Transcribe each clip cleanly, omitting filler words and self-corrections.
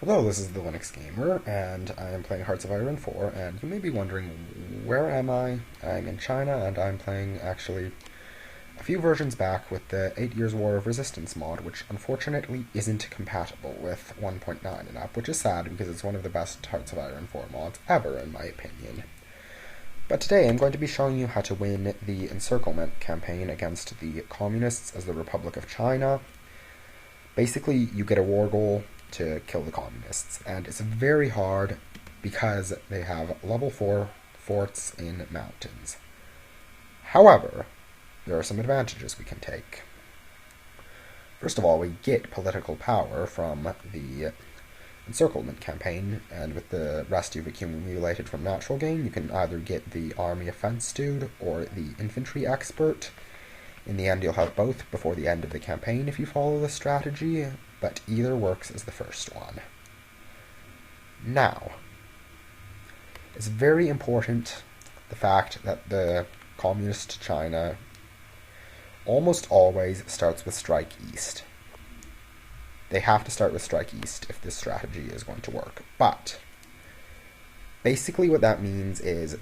Hello, this is the Linux Gamer, and I am playing Hearts of Iron 4, and you may be wondering, where am I? I'm in China, and I'm playing, actually, a few versions back with the 8 Years War of Resistance mod, which unfortunately isn't compatible with 1.9 and up, which is sad because it's one of the best Hearts of Iron 4 mods ever, in my opinion. But today I'm going to be showing you how to win the encirclement campaign against the Communists as the Republic of China. Basically, you get a war goal to kill the Communists, and it's very hard because they have level 4 forts in mountains. However, there are some advantages we can take. First of all, we get political power from the encirclement campaign, and with the rest you've accumulated from natural gain, you can either get the army offense dude or the infantry expert. In the end, you'll have both before the end of the campaign if you follow this strategy, but either works as the first one. Now, it's very important the fact that the Communist China almost always starts with Strike East. They have to start with Strike East if this strategy is going to work. But basically what that means is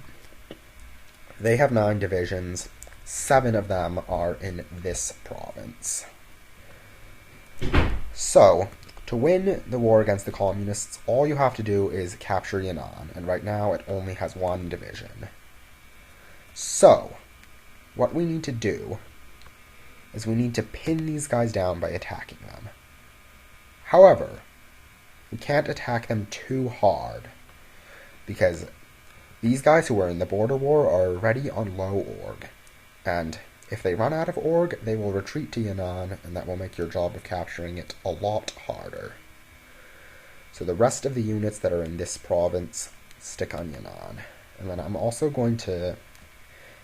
they have 9 divisions, 7 of them are in this province. So, to win the war against the Communists, all you have to do is capture Yan'an, and right now it only has 1 division. So, what we need to do is we need to pin these guys down by attacking them. However, we can't attack them too hard, because these guys who are in the border war are already on low org, and if they run out of org, they will retreat to Yan'an, and that will make your job of capturing it a lot harder. So the rest of the units that are in this province stick on Yan'an. And then I'm also going to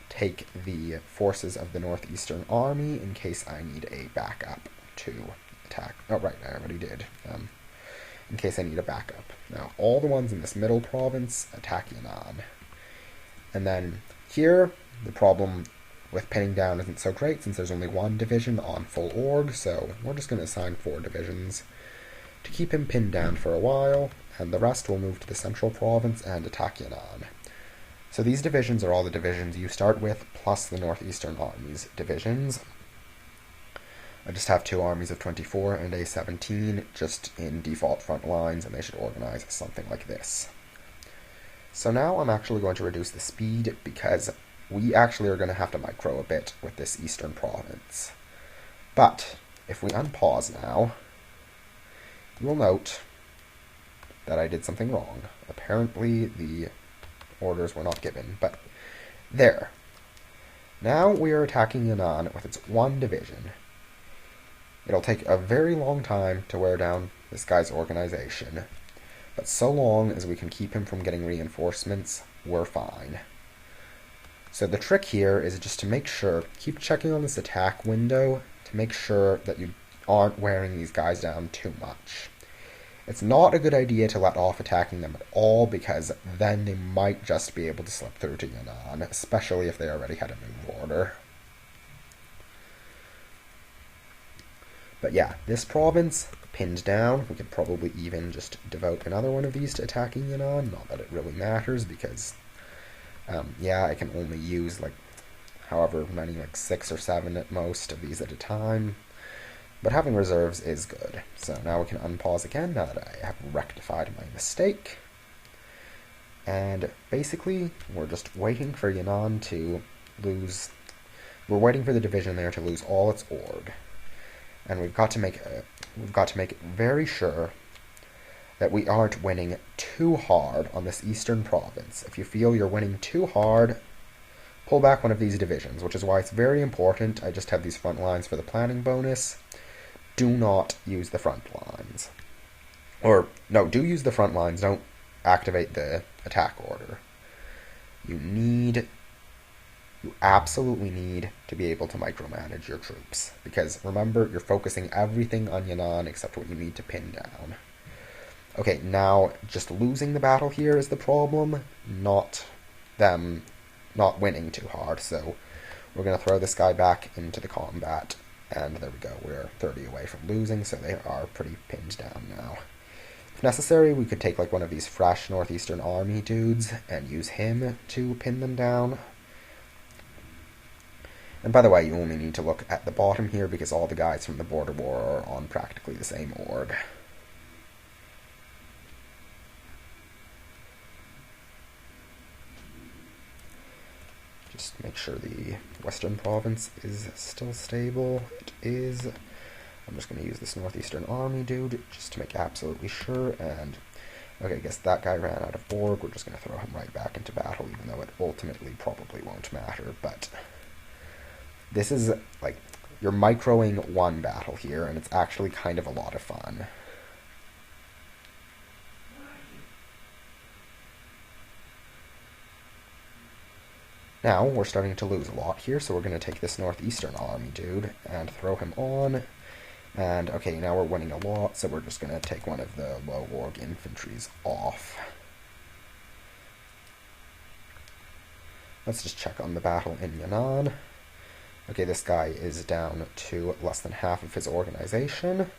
take the forces of the Northeastern Army in case I need a backup to attack. Oh, right, I already did. In case I need a backup. Now, all the ones in this middle province attack Yan'an. And then here, the problem with pinning down isn't so great since there's only 1 division on full org, so we're just going to assign 4 divisions to keep him pinned down for a while, and the rest will move to the central province and attack Yan'an. So these divisions are all the divisions you start with, plus the Northeastern Army's divisions. I just have 2 armies of 24 and a 17 just in default front lines, and they should organize something like this. So now I'm actually going to reduce the speed because we actually are going to have to micro a bit with this eastern province. But if we unpause now, you will note that I did something wrong. Apparently the orders were not given, but there. Now we are attacking Yan'an with its 1 division. It'll take a very long time to wear down this guy's organization, but so long as we can keep him from getting reinforcements, we're fine. So the trick here is just to make sure, keep checking on this attack window to make sure that you aren't wearing these guys down too much. It's not a good idea to let off attacking them at all, because then they might just be able to slip through to Yan'an, especially if they already had a move order. But yeah, this province, pinned down. We could probably even just devote another one of these to attacking Yan'an, not that it really matters, because yeah, I can only use like however many, like 6 or 7 at most of these at a time. But having reserves is good. So now we can unpause again now that I have rectified my mistake. And basically, we're just waiting for Yan'an to lose. We're waiting for the division there to lose all its org. And we've got to make it very sure that we aren't winning too hard on this eastern province. If you feel you're winning too hard, pull back one of these divisions, which is why it's very important. I just have these front lines for the planning bonus. Do not use the front lines. Or, no, do use the front lines, don't activate the attack order. You absolutely need to be able to micromanage your troops, because remember, you're focusing everything on Yan'an except what you need to pin down. Okay, now, just losing the battle here is the problem, not them not winning too hard, so we're going to throw this guy back into the combat, and there we go, we're 30 away from losing, so they are pretty pinned down now. If necessary, we could take like one of these fresh Northeastern Army dudes and use him to pin them down. And by the way, you only need to look at the bottom here because all the guys from the Border War are on practically the same org. Just make sure the Western Province is still stable. It is. I'm just going to use this Northeastern Army dude just to make absolutely sure. And okay, I guess that guy ran out of org. We're just going to throw him right back into battle, even though it ultimately probably won't matter. But this is like, you're microing one battle here, and it's actually kind of a lot of fun. Now, we're starting to lose a lot here, so we're going to take this Northeastern Army dude and throw him on. And, okay, now we're winning a lot, so we're just going to take one of the low org infantries off. Let's just check on the battle in Yan'an. Okay, this guy is down to less than half of his organization.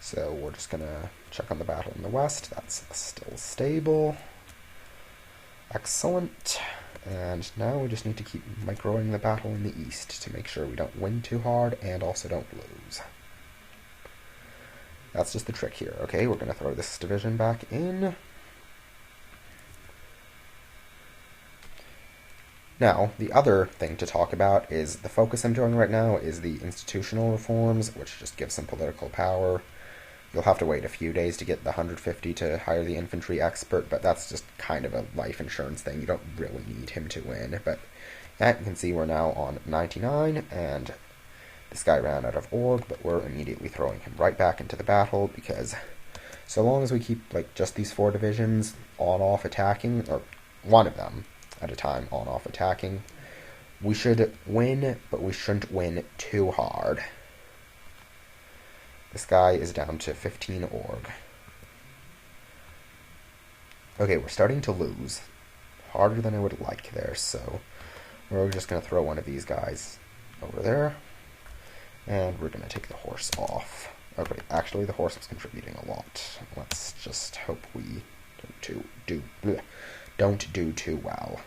So we're just going to check on the battle in the west. That's still stable. Excellent. And now we just need to keep microing the battle in the east to make sure we don't win too hard and also don't lose. That's just the trick here. Okay, we're going to throw this division back in. Now, the other thing to talk about is the focus I'm doing right now is the institutional reforms, which just gives some political power. You'll have to wait a few days to get the 150 to hire the infantry expert, but that's just kind of a life insurance thing. You don't really need him to win. But yeah, you can see we're now on 99, and this guy ran out of org, but we're immediately throwing him right back into the battle, because so long as we keep like just these 4 divisions on-off attacking, or one of them at a time on-off attacking, we should win, but we shouldn't win too hard. This guy is down to 15 org. Okay, we're starting to lose. Harder than I would like there, so we're just going to throw one of these guys over there. And we're going to take the horse off. Okay, actually the horse is contributing a lot. Let's just hope we don't do too well.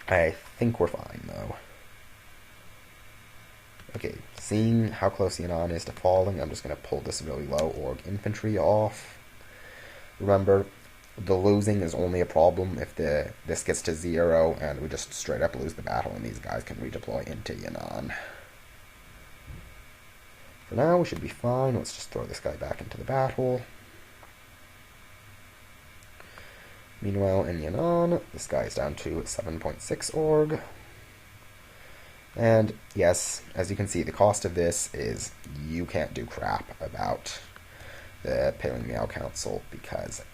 I think we're fine, though. Okay, seeing how close Yan'an is to falling, I'm just going to pull this really low org infantry off. Remember, the losing is only a problem if this gets to 0 and we just straight up lose the battle and these guys can redeploy into Yan'an. For now, we should be fine. Let's just throw this guy back into the battle. Meanwhile, in Yan'an, this guy is down to 7.6 org. And yes, as you can see, the cost of this is you can't do crap about the Paling Miao Council because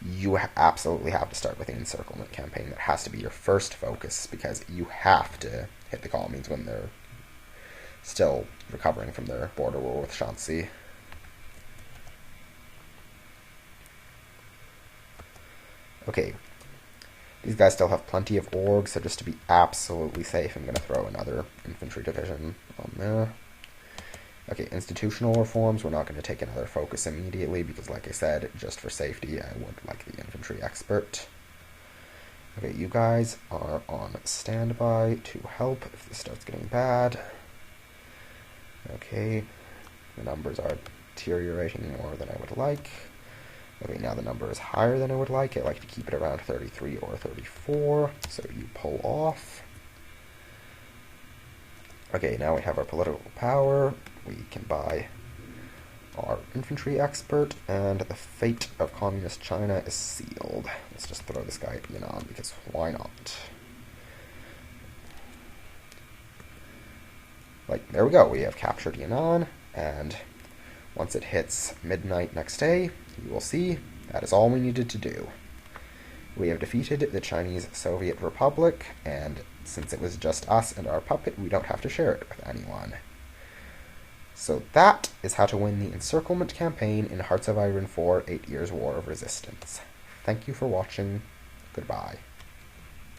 you absolutely have to start with the encirclement campaign. That has to be your first focus because you have to hit the colonies when they're still recovering from their border war with Shanxi. Okay. These guys still have plenty of orgs, so just to be absolutely safe, I'm going to throw another infantry division on there. Okay, institutional reforms, we're not going to take another focus immediately, because like I said, just for safety, I would like the infantry expert. Okay, you guys are on standby to help if this starts getting bad. Okay, the numbers are deteriorating more than I would like. Okay, now the number is higher than I would like. I like to keep it around 33 or 34, so you pull off. Okay, now we have our political power. We can buy our infantry expert, and the fate of communist China is sealed. Let's just throw this guy at Yan'an, because why not? Like, there we go. We have captured Yan'an, and once it hits midnight next day, you will see that is all we needed to do. We have defeated the Chinese Soviet Republic, and since it was just us and our puppet, we don't have to share it with anyone. So that is how to win the encirclement campaign in Hearts of Iron 4: 8 Years' War of Resistance. Thank you for watching. Goodbye.